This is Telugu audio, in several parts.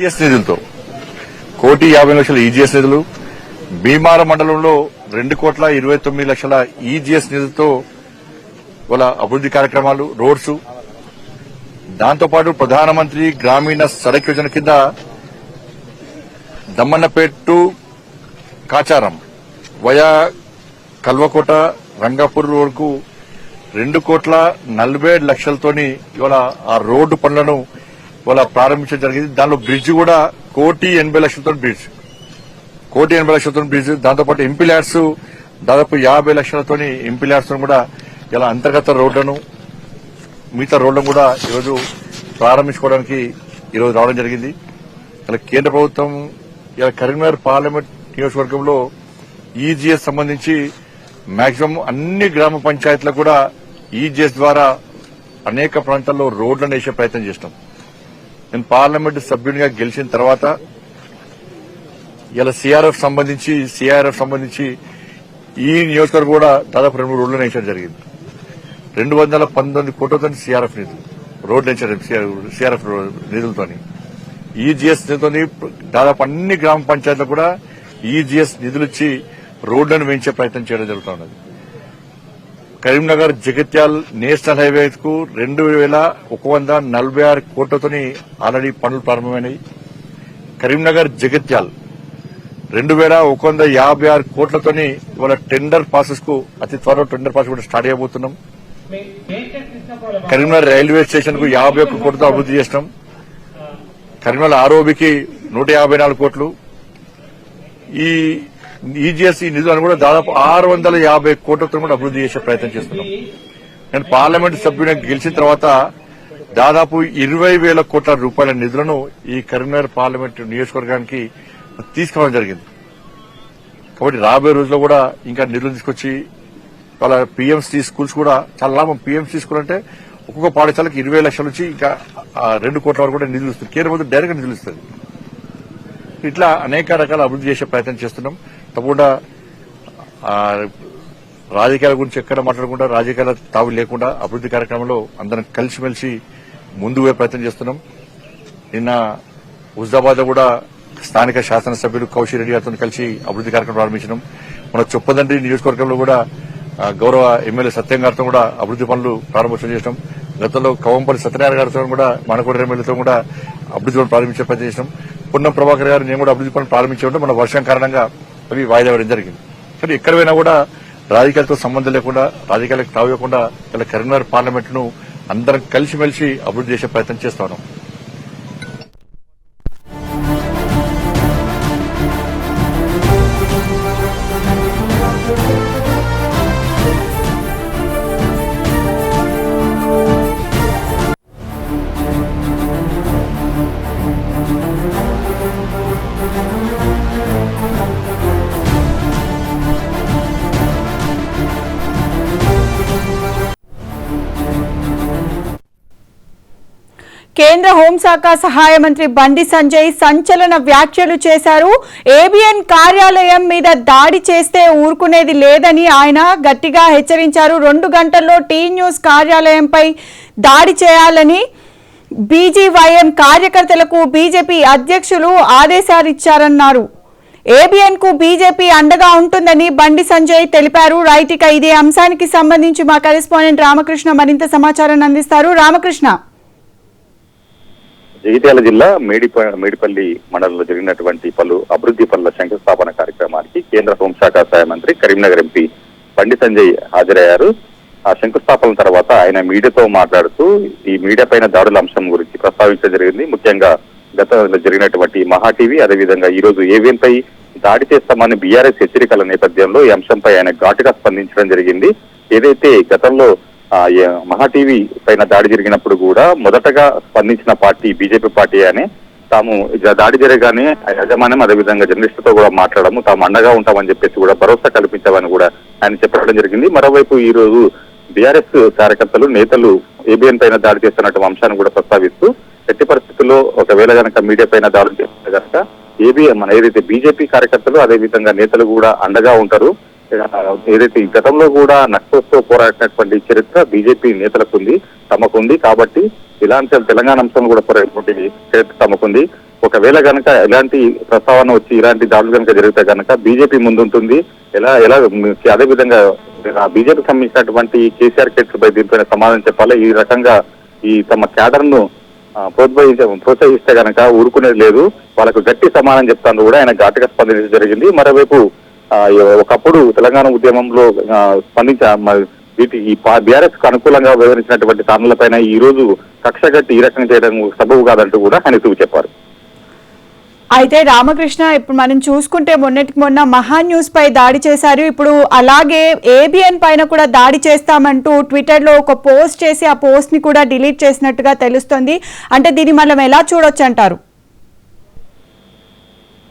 ఈజీఎస్ నిధులతో 1,50,00,000 ఈజీఎస్ నిధులు, భీమారం మండలంలో 2,29,00,000 ఈజీఎస్ నిధులతో వాళ్ళ అభివృద్ది కార్యక్రమాలు, రోడ్స్, దాంతోపాటు ప్రధానమంత్రి గ్రామీణ సడక్ యోజన కింద దమ్మన్నపేట్ టు కాచారం వయా కల్వకోట రంగాపూర్ వరకు 2,47,00,000తోని ఇవాళ ఆ రోడ్డు పనులను ఇవాళ ప్రారంభించడం జరిగింది. దానిలో బ్రిడ్జ్ కూడా 1,80,00,000 బ్రిడ్జ్, 1,80,00,000 బ్రిడ్జ్. దాంతోపాటు ఎంపీ ల్యాడ్స్ దాదాపు 50,00,000తోని ఎంపీ ల్యాడ్స్ కూడా ఇలా అంతర్గత రోడ్లను, మిగతా రోడ్లను కూడా ఈరోజు ప్రారంభించుకోవడానికి ఈరోజు రావడం జరిగింది. ఇలా కేంద్ర ప్రభుత్వం ఇలా కరీంనగర్ పార్లమెంట్ నియోజకవర్గంలో ఈజీఎస్ సంబంధించి మాక్సిమం అన్ని గ్రామ పంచాయతీలకు కూడా ఈజీఎస్ ద్వారా అనేక ప్రాంతాల్లో రోడ్లను వేసే ప్రయత్నం చేసినాం. నేను పార్లమెంట్ సభ్యునిగా గెలిచిన తర్వాత ఇలా సిఆర్ఎఫ్ సంబంధించి ఈ నియోజకవర్గం కూడా దాదాపు 2 రోడ్లను వేయడం జరిగింది. 219 కోట్లతో సిఆర్ఎఫ్ నిధులు రోడ్లు వేయించారు. సిఆర్ఎఫ్ నిధులతో ఈజీఎస్ నిధులతో దాదాపు అన్ని గ్రామ పంచాయతీలకు కూడా ఈజీఎస్ నిధులిచ్చి రోడ్లను వేయించే ప్రయత్నం చేయడం జరుగుతున్నది. కరీంనగర్ జగిత్యాల్ నేషనల్ హైవేకు 2,146 కోట్లతో ఆల్రెడీ పనులు ప్రారంభమైనాయి. కరీంనగర్ జగిత్యాల్ 2,156 కోట్లతో ఇవాళ టెండర్ ప్రాసెస్ కు అతి త్వరలో టెండర్ ప్రాసెస్ కూడా స్టార్ట్ చేయబోతున్నాం. కరీంనగర్ రైల్వే స్టేషన్ కు 51 కోట్లతో అభివృద్ది చేసినాం. కరీంనగర్ ఆర్ఓబికి 154 కోట్లు. ఈ ఈజీఎస్ నిధులను కూడా దాదాపు 650 కోట్లతో కూడా అభివృద్ది చేసే ప్రయత్నం చేస్తున్నాం. నేను పార్లమెంటు సభ్యునిగా గెలిచిన తర్వాత దాదాపు 20,000 కోట్ల రూపాయల నిధులను ఈ కరీంనగర్ పార్లమెంటు నియోజకవర్గానికి తీసుకోవడం జరిగింది. కాబట్టి రాబోయే రోజుల్లో కూడా ఇంకా నిధులు తీసుకొచ్చి వాళ్ళ పీఎంసీ స్కూల్స్ కూడా చాలా లాభం. పీఎంసీ స్కూల్ అంటే ఒక్కొక్క పాఠశాలకు 20 లక్షల నుంచి ఇంకా 2 కోట్ల వరకు కూడా నిధులు ఇస్తుంది. కేంద్ర ప్రభుత్వం డైరెక్ట్ నిధులు ఇస్తుంది. ఇట్లా అనేక రకాల అభివృద్ది చేసే ప్రయత్నం చేస్తున్నాం. తప్పకుండా రాజకీయాల గురించి ఎక్కడ మాట్లాడకుండా, రాజకీయాల తావు లేకుండా అభివృద్ది కార్యక్రమంలో అందరం కలిసిమెలిసి ముందుకు పోయే ప్రయత్నం చేస్తున్నాం. నిన్న హుజాబాద్ లో కూడా స్థానిక శాసనసభ్యులు కౌశిక్ రెడ్డి గారితో కలిసి అభివృద్ది కార్యక్రమం ప్రారంభించినాం. మన చొప్పదండ్రి నియోజకవర్గంలో కూడా గౌరవ ఎమ్మెల్యే సత్యం గారితో కూడా అభివృద్ది పనులు ప్రారంభోత్సవం చేసినాం. గతంలో కవంపల్లి సత్యనారాయణ గారితో కూడా మనకోట ఎమ్మెల్యేతో కూడా అభివృద్ది పనులు ప్రారంభించే ప్రయత్నం చేసినాం. పున్నం ప్రభాకర్ గారు నేను కూడా అభివృద్ది పనులు ప్రారంభించే మన వర్షం కారణంగా అవి వాయిదా వేయడం జరిగింది. కానీ ఎక్కడ పోయినా కూడా రాజకీయాలతో సంబంధం లేకుండా, రాజకీయాలకు తావేయకుండా ఇలా కరీంనగర్ పార్లమెంటును అందరం కలిసిమెలిసి అభివృద్ది చేసే ప్రయత్నం చేస్తా ఉన్నాం. కేంద్ర హోంశాఖ సహాయ మంత్రి బండి సంజయ్ సంచలన వ్యాఖ్యలు చేశారు. ఏబిఎన్ కార్యాలయం మీద దాడి చేస్తే ఊరుకునేది లేదని ఆయన గట్టిగా హెచ్చరించారు. 2 గంటల్లో టీ న్యూస్ కార్యాలయంపై దాడి చేయాలని బీజీవైఎం కార్యకర్తలకు బీజేపీ అధ్యక్షులు ఆదేశాలిచ్చారన్నారు. ఏబిఎన్ కు బీజేపీ అండగా ఉంటుందని బండి సంజయ్ తెలిపారు. రైట్, ఇక ఇదే అంశానికి సంబంధించి మా కరెస్పాండెంట్ రామకృష్ణ మరింత సమాచారాన్ని అందిస్తారు. రామకృష్ణ. జగిత్యాల జిల్లా మేడిపల్లి మండలంలో జరిగినటువంటి పలు అభివృద్ధి పనుల శంకుస్థాపన కార్యక్రమానికి కేంద్ర హోంశాఖ సహాయ మంత్రి కరీంనగర్ ఎంపీ బండి సంజయ్ హాజరయ్యారు. ఆ శంకుస్థాపన తర్వాత ఆయన మీడియాతో మాట్లాడుతూ ఈ మీడియా పైన దాడుల అంశం గురించి ప్రస్తావించడం జరిగింది. ముఖ్యంగా గతంలో జరిగినటువంటి మహా టీవీ, అదేవిధంగా ఈ రోజు ఏవిఎన్ పై దాడి చేస్తామని బీఆర్ఎస్ హెచ్చరికల నేపథ్యంలో ఈ అంశంపై ఆయన ఘాటుగా స్పందించడం జరిగింది. ఏదైతే గతంలో మహా టీవీ పైన దాడి జరిగినప్పుడు కూడా మొదటగా స్పందించిన పార్టీ బీజేపీ పార్టీ అని, తాము దాడి జరగగానే యజమాన్యం అదేవిధంగా జర్నలిస్టులతో కూడా మాట్లాడము, తాము అండగా ఉంటామని చెప్పేసి కూడా భరోసా కల్పించామని కూడా ఆయన చెప్పడం జరిగింది. మరోవైపు ఈ రోజు బీఆర్ఎస్ కార్యకర్తలు, నేతలు ఏబిఎన్ పైన దాడి చేస్తున్నటువంటి అంశాన్ని కూడా ప్రస్తావిస్తూ ఎట్టి పరిస్థితుల్లో ఒకవేళ కనుక మీడియా పైన దాడులు చేస్తే కనుక ఏబిఎన్ ఏదైతే బీజేపీ కార్యకర్తలు అదేవిధంగా నేతలు కూడా అండగా ఉంటారు, ఏదైతే ఈ గతంలో కూడా నక్సల్స్తో పోరాడినటువంటి చరిత్ర బీజేపీ నేతలకు ఉంది, తమకుంది. కాబట్టి ఇలాంటి తెలంగాణ అంశం కూడా పోరాడినటువంటి చరిత్ర తమకుంది. ఒకవేళ గనక ఇలాంటి ప్రస్తావన వచ్చి ఇలాంటి దాడులు కనుక జరిగితే గనక బీజేపీ ముందుంటుంది. ఎలా అదే విధంగా బీజేపీకి సంబంధించినటువంటి కేసీఆర్ కేసులపై దీనిపైన సమాధానం చెప్పాలి. ఈ రకంగా ఈ తమ క్యాడర్ ను ప్రోత్సహిస్తే గనక ఊరుకునేది లేదు. వాళ్ళకు గట్టి సమాధానం చెప్తాను కూడా ఆయన ఘాటుగా స్పందించడం జరిగింది. మరోవైపు ఒకప్పుడు తెలంగాణ ఉద్యమంలో వీటి ఈ బీఆర్ఎస్ కు అనుకూలంగా వివరించినటువంటి తానులపైన ఈ రోజు కక్ష కట్టి ఈ రకంగా చేయడం సబబు కాదంటూ కూడా ఆయన చెప్పారు. అయితే రామకృష్ణ, ఇప్పుడు మనం చూసుకుంటే మొన్నటికి మొన్న మహా న్యూస్ పై దాడి చేశారు. ఇప్పుడు అలాగే ఏబిఎన్ పైన కూడా దాడి చేస్తామంటూ ట్విట్టర్ లో ఒక పోస్ట్ చేసి ఆ పోస్ట్ ని కూడా డిలీట్ చేసినట్టుగా తెలుస్తుంది. అంటే దీన్ని మనం ఎలా చూడొచ్చు అంటారు?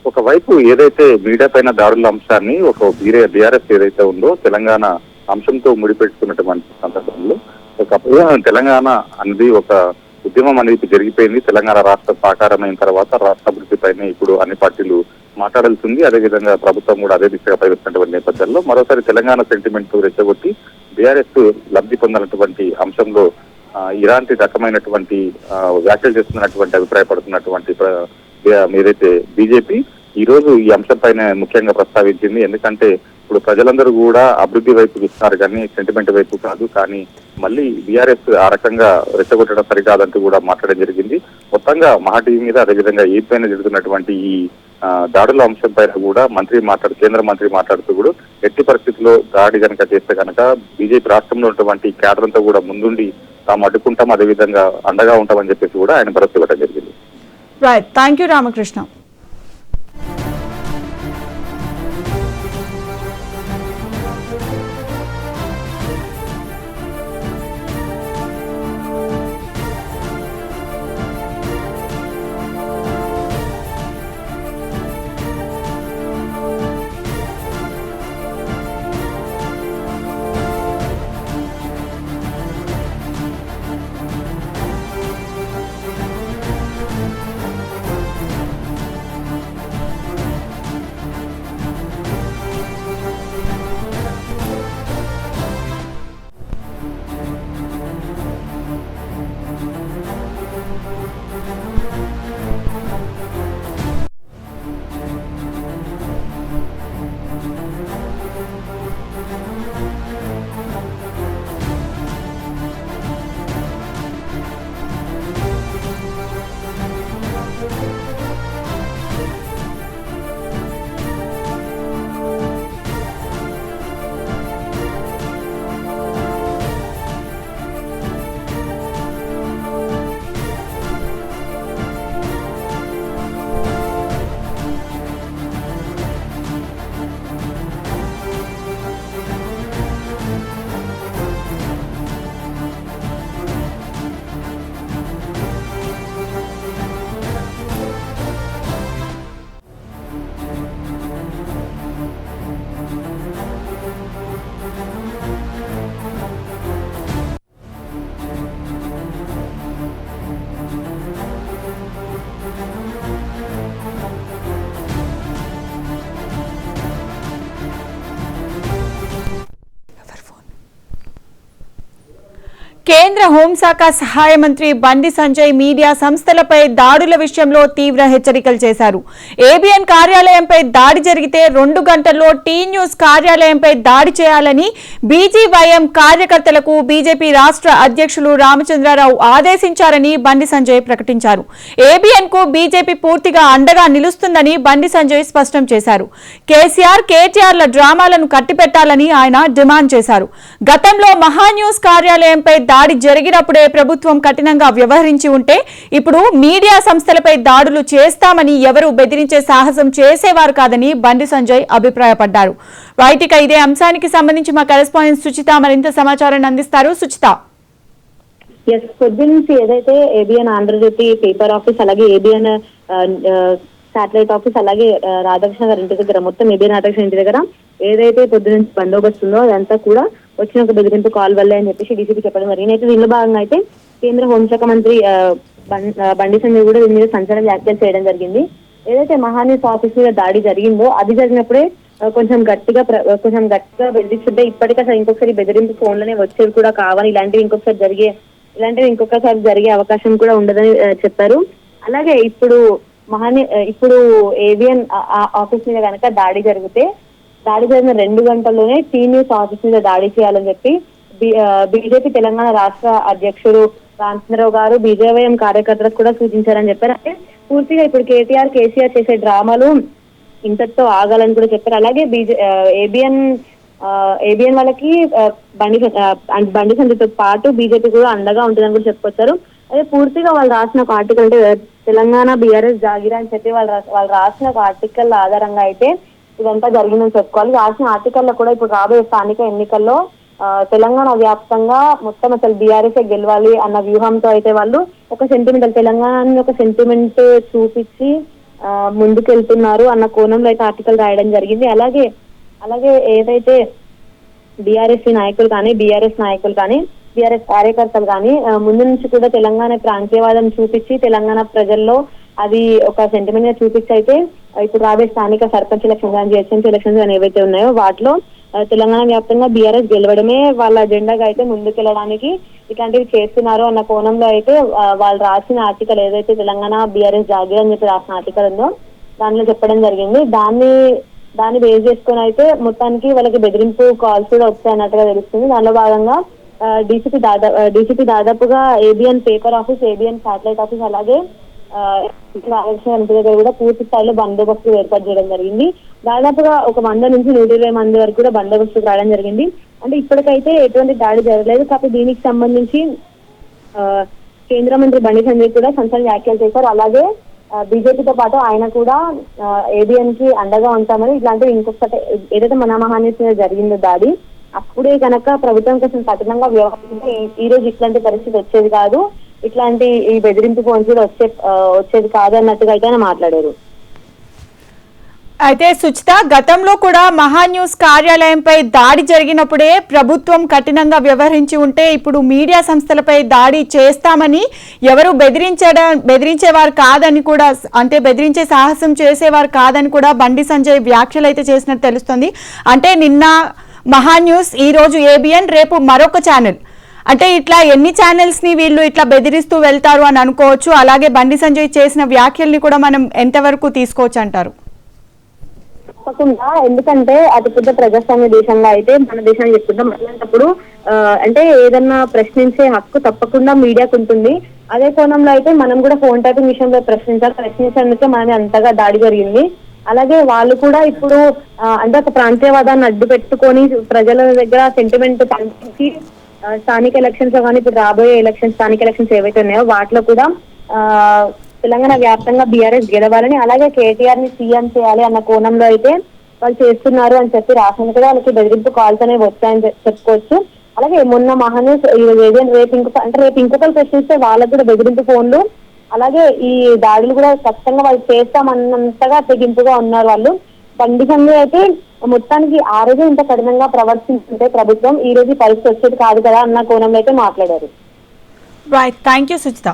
ఒకవైపు ఏదైతే మీడియా పైన దాడుల అంశాన్ని ఒక బీఆర్ఎస్ ఏదైతే ఉందో తెలంగాణ అంశంతో ముడిపెట్టుకున్నటువంటి సందర్భంలో ఒకప్పుడు తెలంగాణ అనేది ఒక ఉద్యమం అనేది జరిగిపోయింది. తెలంగాణ రాష్ట్ర సాకారమైన తర్వాత రాష్ట్ర అభివృద్ధి పైన ఇప్పుడు అన్ని పార్టీలు మాట్లాడాల్సింది. అదేవిధంగా ప్రభుత్వం కూడా అదే దిశగా పయనిస్తున్నటువంటి నేపథ్యంలో మరోసారి తెలంగాణ సెంటిమెంట్ రెచ్చగొట్టి బీఆర్ఎస్ లబ్ధి పొందినటువంటి అంశంలో ఇలాంటి రకమైనటువంటి వ్యాఖ్యలు చేస్తున్నటువంటి అభిప్రాయపడుతున్నటువంటి ఏదైతే బీజేపీ ఈ రోజు ఈ అంశం పైన ముఖ్యంగా ప్రస్తావించింది. ఎందుకంటే ఇప్పుడు ప్రజలందరూ కూడా అభివృద్ధి వైపు చూస్తున్నారు కానీ సెంటిమెంట్ వైపు కాదు. కానీ మళ్ళీ బీఆర్ఎస్ ఆ రకంగా రెచ్చగొట్టడం సరికాదంటూ కూడా మాట్లాడడం జరిగింది. మొత్తంగా మహా టీవీ మీద అదేవిధంగా ఈ పైన జరుగుతున్నటువంటి ఈ దాడుల అంశం పైన కూడా కేంద్ర మంత్రి మాట్లాడుతూ కూడా ఎట్టి పరిస్థితుల్లో దాడి కనుక చేస్తే కనుక బీజేపీ రాష్ట్రంలో ఉన్నటువంటి క్యాడర్ అంతా కూడా ముందుండి తాము అడ్డుకుంటాం, అదేవిధంగా అండగా ఉంటామని చెప్పేసి కూడా ఆయన భరోసా ఇవ్వడం జరిగింది. Right, thank you Ramakrishna. కేంద్ర హోంశాఖ సహాయ మంత్రి బండి సంజయ్ మీడియా సంస్థలపై దాడుల విషయంలో తీవ్ర హెచ్చరికలు చేశారు. ఏబిఎన్ కార్యాలయంపై దాడి జరిగితే 2 గంటల్లో టీ న్యూస్ కార్యాలయంపై దాడి చేయాలని బీజీవైఎం కార్యకర్తలకు బీజేపీ రాష్ట్ర అధ్యక్షులు రామచంద్రరావు ఆదేశించారని బండి సంజయ్ ప్రకటించారు. ఏబిఎన్ కు బీజేపీ పూర్తిగా అండగా నిలుస్తుందని బండి సంజయ్ స్పష్టం చేశారు. కేసీఆర్, కేటీఆర్ల డ్రామాలను కట్టిపెట్టాలని ఆయన డిమాండ్ చేశారు. గతంలో మహా న్యూస్ కార్యాలయంపై దాడి జరిగినప్పుడే ప్రభుత్వం కఠినంగా వ్యవహరించి ఉంటే ఇప్పుడు మీడియా సంస్థలపై దాడులు చేస్తామని ఎవరు బెదిరించే సాహసం చేసేవారు కాదని బండి సంజయ్ అభిప్రాయపడ్డారు. రైట్, ఇదే అంశానికి సంబంధించి మా కరెస్పాండెంట్ సుచిత మరింత సమాచారాన్ని అందిస్తారు. సుచిత, పొద్దు నుంచి ఏదైతే ఏబిఎన్ ఆంధ్రజ్యోతి పేపర్ ఆఫీస్, అలాగే ఏబిఎన్ శాటిలైట్ ఆఫీస్, అలాగే రాధాకృష్ణ గారి ఇంటి దగ్గర, మొత్తం ఏబిఎన్ రాధాకృష్ణ ఇంటి దగ్గర ఏదైతే పొద్దు నుంచి బందోబస్తు ఉందో అదంతా కూడా వచ్చిన ఒక బెదిరింపు కాల్ వల్లే అని చెప్పేసి డీసీపీ చెప్పడం జరిగింది. అయితే దీనిలో భాగంగా అయితే కేంద్ర హోంశాఖ మంత్రి బండి సంజయ్ కూడా దీని మీద సంచలన వ్యాఖ్యలు చేయడం జరిగింది. ఏదైతే మహాన్యూస్ ఆఫీస్ మీద దాడి జరిగిందో అది జరిగినప్పుడే కొంచెం గట్టిగా బెదిరిస్తుంటే ఇప్పటికీ అసలు ఇంకొకసారి బెదిరింపు ఫోన్లోనే వచ్చేది కూడా కావాలి, ఇలాంటివి ఇంకొకసారి జరిగే అవకాశం కూడా ఉండదని చెప్పారు. అలాగే ఇప్పుడు ఏబిఎన్ ఆఫీస్ మీద కనుక దాడి జరిగిన 2 గంటల్లోనే టీ న్యూస్ ఆఫీస్ మీద దాడి చేయాలని చెప్పి బీజేపీ తెలంగాణ రాష్ట్ర అధ్యక్షుడు రామచంద్రరావు గారు బీజేవైఎం కార్యకర్తలకు కూడా సూచించారని చెప్పారు. అంటే పూర్తిగా ఇప్పుడు కేసీఆర్ చేసే డ్రామాలు ఇంతటితో ఆగాలని కూడా చెప్పారు. అలాగే ఏబిఎన్ వాళ్ళకి బండి సంజయ్తో పాటు బీజేపీ కూడా అండగా ఉంటుందని కూడా చెప్పుకొచ్చారు. అదే పూర్తిగా వాళ్ళు రాసిన ఒక ఆర్టికల్, అంటే తెలంగాణ బీఆర్ఎస్ జాగిరా అని చెప్పి వాళ్ళు రాసిన ఒక ఆర్టికల్ ఆధారంగా అయితే ఇదంతా జరిగిందని చెప్పుకోవాలి. రాసిన ఆర్టికల్లో కూడా ఇప్పుడు రాబోయే స్థానిక ఎన్నికల్లో తెలంగాణ వ్యాప్తంగా మొత్తం అసలు బీఆర్ఎస్ గెలవాలి అన్న వ్యూహంతో అయితే వాళ్ళు ఒక తెలంగాణని ఒక సెంటిమెంట్ చూపించి ముందుకెళ్తున్నారు అన్న కోణంలో అయితే ఆర్టికల్ రాయడం జరిగింది. అలాగే ఏదైతే బీఆర్ఎస్ నాయకులు కానీ బీఆర్ఎస్ కార్యకర్తలు కానీ ముందు నుంచి కూడా తెలంగాణ ప్రాంతీయవాదం చూపించి తెలంగాణ ప్రజల్లో అది ఒక సెంటిమెంట్ గా చూపించి అయితే ఇప్పుడు రాబోయే స్థానిక సర్పంచ్ ఎలక్షన్స్ కానీ జిహెచ్ఎంసీ ఎలక్షన్స్ కానీ ఏవైతే ఉన్నాయో వాటిలో తెలంగాణ వ్యాప్తంగా బీఆర్ఎస్ గెలవడమే వాళ్ళ అజెండాగా అయితే ముందుకెళ్ళడానికి ఇట్లాంటివి చేస్తున్నారు అన్న కోణంలో అయితే వాళ్ళు రాసిన ఆర్టికల్ ఏదైతే తెలంగాణ బీఆర్ఎస్ జాగీర్ అని చెప్పి రాసిన ఆర్టికల్ ఉందో దానిలో చెప్పడం జరిగింది. దాన్ని బేస్ చేసుకుని అయితే మొత్తానికి వాళ్ళకి బెదిరింపు కాల్స్ కూడా వచ్చాయన్నట్టుగా తెలుస్తుంది. దానిలో భాగంగా డీసీపీ దాదాపుగా ABN paper office, ABN satellite office, అలాగే దగ్గర కూడా పూర్తి స్థాయిలో బందోబస్తు ఏర్పాటు చేయడం జరిగింది. దాదాపుగా ఒక 100 నుంచి 120 మంది వరకు కూడా బందోబస్తు రావడం జరిగింది. అంటే ఇప్పటికైతే ఎటువంటి దాడి జరగలేదు. కాకపోతే దీనికి సంబంధించి కేంద్ర మంత్రి బండి సంజయ్ కూడా సంచలన వ్యాఖ్యలు చేశారు. అలాగే బీజేపీతో పాటు ఆయన కూడా ఏబిఎన్ కి అండగా ఉంటామని, ఇట్లాంటివి ఇంకొకటి ఏదైతే మన మహాన్యూస్ మీద జరిగిందో దాడి అప్పుడే కనుక ప్రభుత్వం కోసం కఠినంగా వ్యవహరిస్తే ఈ రోజు ఇట్లాంటి పరిస్థితి వచ్చేది కాదు, ఇట్లాంటి ఈ బెదిరింపు ఫోన్స్ కూడా వచ్చేది కాదు అన్నట్టుగా అయితే ఆయన మాట్లాడారు. అయితే సుచిత, గతంలో కూడా మహాన్యూస్ కార్యాలయంపై దాడి జరిగినప్పుడే ప్రభుత్వం కఠినంగా వ్యవహరించి ఉంటే ఇప్పుడు మీడియా సంస్థలపై దాడి చేస్తామని ఎవరు బెదిరించేవారు కాదని కూడా, అంటే బెదిరించే సాహసం చేసేవారు కాదని కూడా బండి సంజయ్ వ్యాఖ్యలు అయితే చేసినట్టు తెలుస్తుంది. అంటే నిన్న మహాన్యూస్, ఈ రోజు ఏబిఎన్, రేపు మరొక ఛానల్, అంటే ఇట్లా ఎన్ని ఛానల్స్ ని వీళ్ళు ఇట్లా బెదిరిస్తూ వెళ్తారు అని అనుకోవచ్చు. అలాగే బండి సంజయ్ చేసిన వ్యాఖ్యల్ని కూడా మనం ఎంతవరకు తీసుకోవచ్చు అంటారు? తప్పకుండా, ఎందుకంటే అతి పెద్ద ప్రజాస్వామ్య దేశంలో అయితే మన దేశాన్ని చెప్పుకుంటాం. అట్లాంటప్పుడు అంటే ఏదన్నా ప్రశ్నించే హక్కు తప్పకుండా మీడియాకు ఉంటుంది. అదే కోణంలో అయితే మనం కూడా ఫోన్ టైపింగ్ విషయంలో ప్రశ్నించేందుకే మన అంతగా దాడి జరిగింది. అలాగే వాళ్ళు కూడా ఇప్పుడు అంటే ఒక ప్రాంతీయవాదాన్ని అడ్డు పెట్టుకొని ప్రజల దగ్గర సెంటిమెంట్ పంపించి స్థానిక ఎలక్షన్స్ లో కానీ ఇప్పుడు రాబోయే స్థానిక ఎలక్షన్స్ ఏవైతే ఉన్నాయో వాటిలో కూడా తెలంగాణ వ్యాప్తంగా బీఆర్ఎస్ గెలవాలని, అలాగే కేటీఆర్ ని సీఎం చేయాలి అన్న కోణంలో అయితే వాళ్ళు చేస్తున్నారు అని చెప్పి రాసిన కూడా వాళ్ళకి బెదిరింపు కాల్స్ అనేవి వచ్చాయని చెప్పుకోవచ్చు. అలాగే మొన్న మహాన్యూస్ రేపు ఇంకొకరు ప్రశ్నిస్తే వాళ్ళకు కూడా బెదిరింపు ఫోన్లు, అలాగే ఈ దాడులు కూడా ఖచ్చితంగా వాళ్ళు చేస్తామన్నంతగా తెగింపుగా ఉన్నారు వాళ్ళు. బండి సంజయ్ అయితే మొత్తానికి ఆ రోజు ఇంత కఠినంగా ప్రవర్తించుంటే ప్రభుత్వం ఈ రోజు పరిస్థితి వచ్చేది కాదు కదా అన్న కోణంలో అయితే మాట్లాడారు. Right, thank you Suchitha.